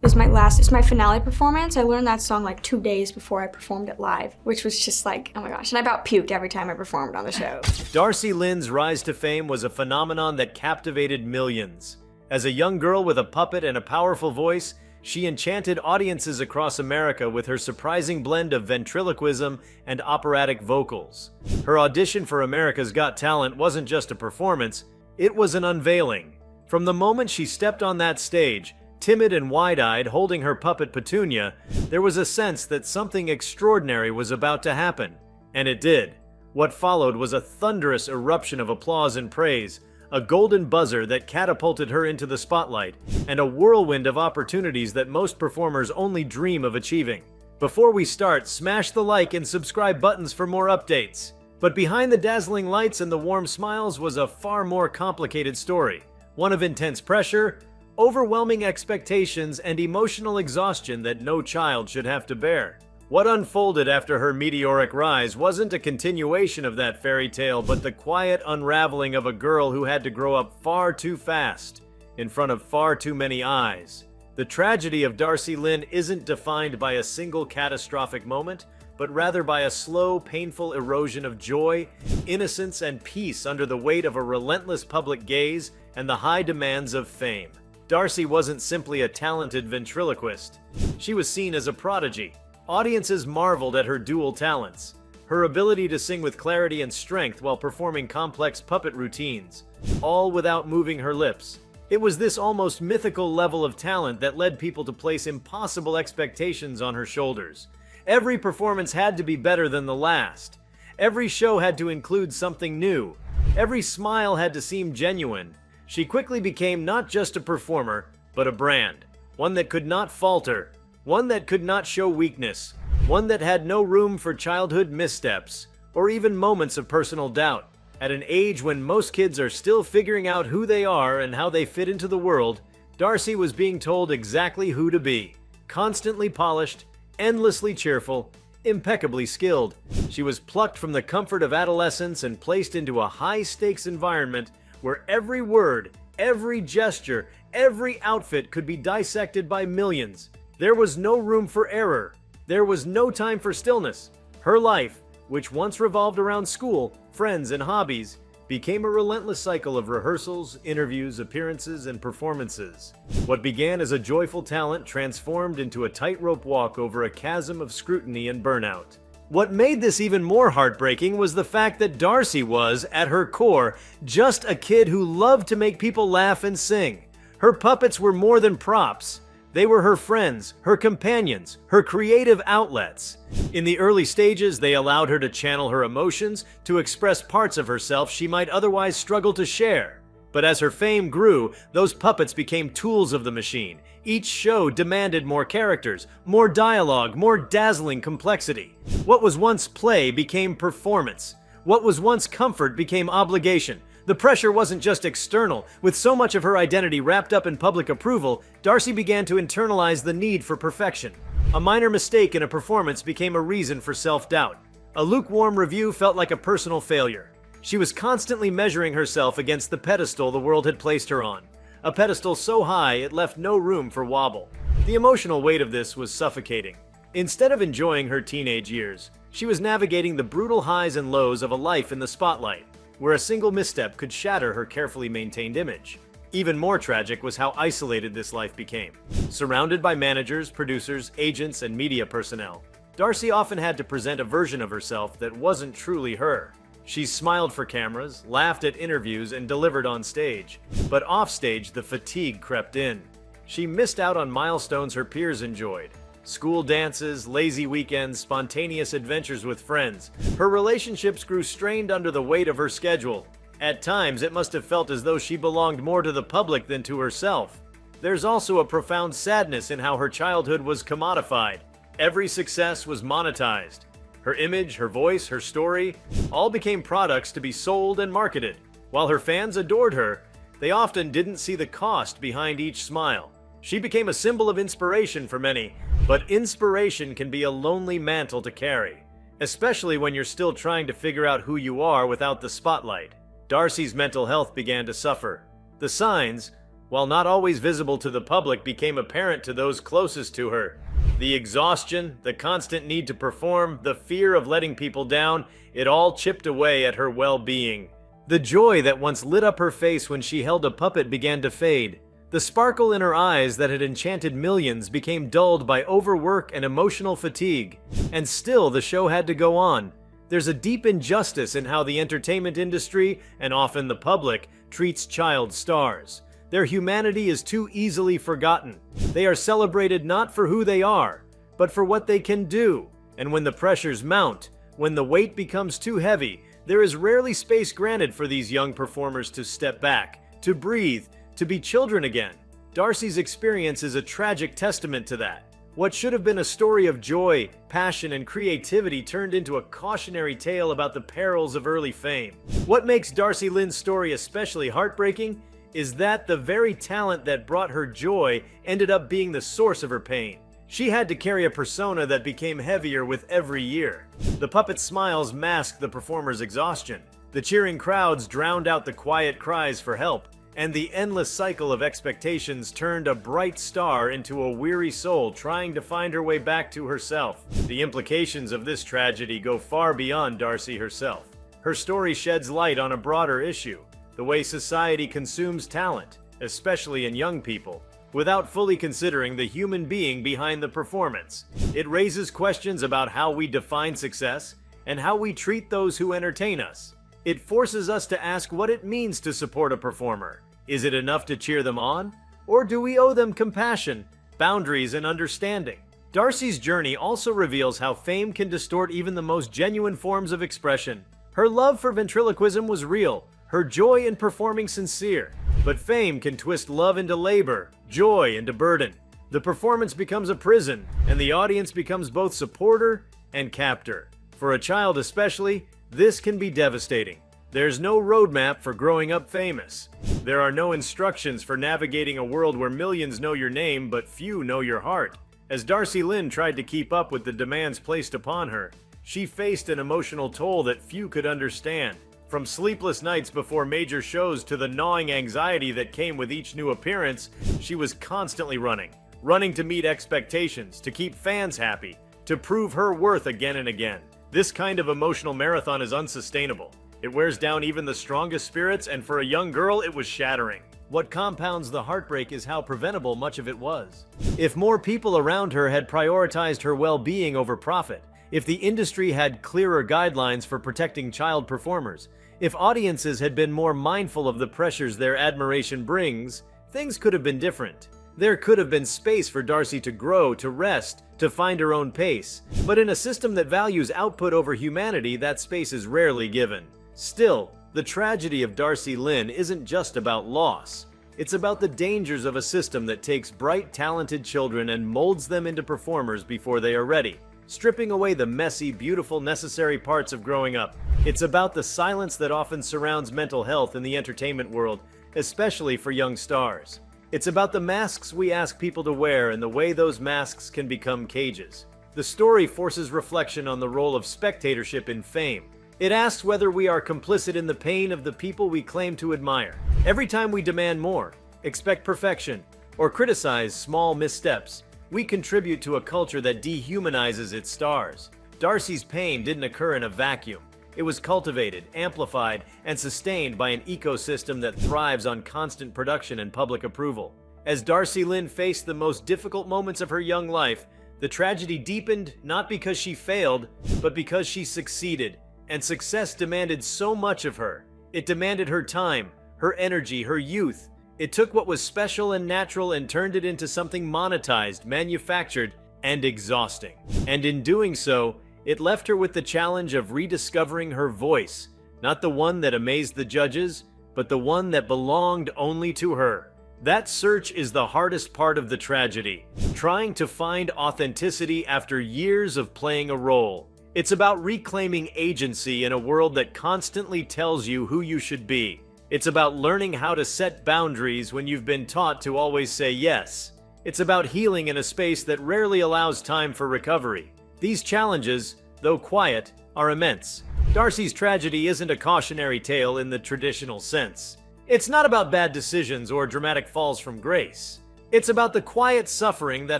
It's my finale performance. I learned that song like 2 days before I performed it live, which was just like, oh my gosh. And I about puked every time I performed on the show. Darci Lynne's rise to fame was a phenomenon that captivated millions. As a young girl with a puppet and a powerful voice, she enchanted audiences across America with her surprising blend of ventriloquism and operatic vocals. Her audition for America's Got Talent wasn't just a performance, it was an unveiling. From the moment she stepped on that stage, timid and wide-eyed, holding her puppet Petunia, there was a sense that something extraordinary was about to happen. And it did. What followed was a thunderous eruption of applause and praise, a golden buzzer that catapulted her into the spotlight, and a whirlwind of opportunities that most performers only dream of achieving. Before we start, smash the like and subscribe buttons for more updates. But behind the dazzling lights and the warm smiles was a far more complicated story. One of intense pressure, overwhelming expectations, and emotional exhaustion that no child should have to bear. What unfolded after her meteoric rise wasn't a continuation of that fairy tale, but the quiet unraveling of a girl who had to grow up far too fast, in front of far too many eyes. The tragedy of Darci Lynne isn't defined by a single catastrophic moment, but rather by a slow, painful erosion of joy, innocence, and peace under the weight of a relentless public gaze and the high demands of fame. Darci wasn't simply a talented ventriloquist. She was seen as a prodigy. Audiences marveled at her dual talents, her ability to sing with clarity and strength while performing complex puppet routines, all without moving her lips. It was this almost mythical level of talent that led people to place impossible expectations on her shoulders. Every performance had to be better than the last. Every show had to include something new. Every smile had to seem genuine. She quickly became not just a performer, but a brand. One that could not falter. One that could not show weakness. One that had no room for childhood missteps, or even moments of personal doubt. At an age when most kids are still figuring out who they are and how they fit into the world, Darci was being told exactly who to be. Constantly polished, endlessly cheerful, impeccably skilled. She was plucked from the comfort of adolescence and placed into a high-stakes environment where every word, every gesture, every outfit could be dissected by millions. There was no room for error. There was no time for stillness. Her life, which once revolved around school, friends, and hobbies, became a relentless cycle of rehearsals, interviews, appearances, and performances. What began as a joyful talent transformed into a tightrope walk over a chasm of scrutiny and burnout. What made this even more heartbreaking was the fact that Darci was, at her core, just a kid who loved to make people laugh and sing. Her puppets were more than props. They were her friends, her companions, her creative outlets. In the early stages, they allowed her to channel her emotions, to express parts of herself she might otherwise struggle to share. But as her fame grew, those puppets became tools of the machine. Each show demanded more characters, more dialogue, more dazzling complexity. What was once play became performance. What was once comfort became obligation. The pressure wasn't just external. With so much of her identity wrapped up in public approval, Darci began to internalize the need for perfection. A minor mistake in a performance became a reason for self-doubt. A lukewarm review felt like a personal failure. She was constantly measuring herself against the pedestal the world had placed her on. A pedestal so high it left no room for wobble. The emotional weight of this was suffocating. Instead of enjoying her teenage years, she was navigating the brutal highs and lows of a life in the spotlight, where a single misstep could shatter her carefully maintained image. Even more tragic was how isolated this life became. Surrounded by managers, producers, agents, and media personnel, Darci often had to present a version of herself that wasn't truly her. She smiled for cameras, laughed at interviews, and delivered on stage. But offstage, the fatigue crept in. She missed out on milestones her peers enjoyed. School dances, lazy weekends, spontaneous adventures with friends. Her relationships grew strained under the weight of her schedule. At times, it must have felt as though she belonged more to the public than to herself. There's also a profound sadness in how her childhood was commodified. Every success was monetized. Her image, her voice, her story, all became products to be sold and marketed. While her fans adored her, they often didn't see the cost behind each smile. She became a symbol of inspiration for many, but inspiration can be a lonely mantle to carry, especially when you're still trying to figure out who you are without the spotlight. Darci's mental health began to suffer. The signs, while not always visible to the public, became apparent to those closest to her. The exhaustion, the constant need to perform, the fear of letting people down, it all chipped away at her well-being. The joy that once lit up her face when she held a puppet began to fade. The sparkle in her eyes that had enchanted millions became dulled by overwork and emotional fatigue. And still, the show had to go on. There's a deep injustice in how the entertainment industry, and often the public, treats child stars. Their humanity is too easily forgotten. They are celebrated not for who they are, but for what they can do. And when the pressures mount, when the weight becomes too heavy, there is rarely space granted for these young performers to step back, to breathe, to be children again. Darci's experience is a tragic testament to that. What should have been a story of joy, passion, and creativity turned into a cautionary tale about the perils of early fame. What makes Darci Lynne's story especially heartbreaking is that the very talent that brought her joy ended up being the source of her pain. She had to carry a persona that became heavier with every year. The puppet's smiles masked the performer's exhaustion. The cheering crowds drowned out the quiet cries for help. And the endless cycle of expectations turned a bright star into a weary soul trying to find her way back to herself. The implications of this tragedy go far beyond Darci herself. Her story sheds light on a broader issue: the way society consumes talent, especially in young people, without fully considering the human being behind the performance. It raises questions about how we define success and how we treat those who entertain us. It forces us to ask what it means to support a performer. Is it enough to cheer them on? Or do we owe them compassion, boundaries, and understanding? Darci's journey also reveals how fame can distort even the most genuine forms of expression. Her love for ventriloquism was real, her joy in performing sincere. But fame can twist love into labor, joy into burden. The performance becomes a prison, and the audience becomes both supporter and captor. For a child especially, this can be devastating. There's no roadmap for growing up famous. There are no instructions for navigating a world where millions know your name but few know your heart. As Darci Lynne tried to keep up with the demands placed upon her, she faced an emotional toll that few could understand. From sleepless nights before major shows to the gnawing anxiety that came with each new appearance, she was constantly running to meet expectations, to keep fans happy, to prove her worth again and again. This kind of emotional marathon is unsustainable. It wears down even the strongest spirits, and for a young girl, it was shattering. What compounds the heartbreak is how preventable much of it was. If more people around her had prioritized her well-being over profit, if the industry had clearer guidelines for protecting child performers, if audiences had been more mindful of the pressures their admiration brings, things could have been different. There could have been space for Darci to grow, to rest, to find her own pace. But in a system that values output over humanity, that space is rarely given. Still, the tragedy of Darci Lynne isn't just about loss. It's about the dangers of a system that takes bright, talented children and molds them into performers before they are ready, stripping away the messy, beautiful, necessary parts of growing up. It's about the silence that often surrounds mental health in the entertainment world, especially for young stars. It's about the masks we ask people to wear and the way those masks can become cages. The story forces reflection on the role of spectatorship in fame. It asks whether we are complicit in the pain of the people we claim to admire. Every time we demand more, expect perfection, or criticize small missteps, we contribute to a culture that dehumanizes its stars. Darci's pain didn't occur in a vacuum. It was cultivated, amplified, and sustained by an ecosystem that thrives on constant production and public approval. As Darci Lynne faced the most difficult moments of her young life, the tragedy deepened not because she failed, but because she succeeded. And success demanded so much of her. It demanded her time, her energy, her youth. It took what was special and natural and turned it into something monetized, manufactured, and exhausting. And in doing so, it left her with the challenge of rediscovering her voice, not the one that amazed the judges, but the one that belonged only to her. That search is the hardest part of the tragedy, trying to find authenticity after years of playing a role. It's about reclaiming agency in a world that constantly tells you who you should be. It's about learning how to set boundaries when you've been taught to always say yes. It's about healing in a space that rarely allows time for recovery. These challenges, though quiet, are immense. Darci's tragedy isn't a cautionary tale in the traditional sense. It's not about bad decisions or dramatic falls from grace. It's about the quiet suffering that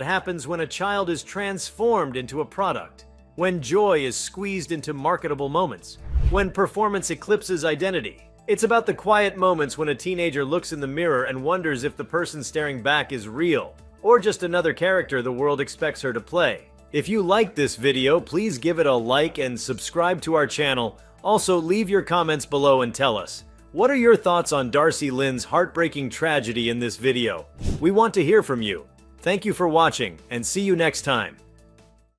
happens when a child is transformed into a product, when joy is squeezed into marketable moments, when performance eclipses identity. It's about the quiet moments when a teenager looks in the mirror and wonders if the person staring back is real, or just another character the world expects her to play. If you liked this video, please give it a like and subscribe to our channel. Also, leave your comments below and tell us, what are your thoughts on Darci Lynne's heartbreaking tragedy in this video? We want to hear from you. Thank you for watching, and see you next time.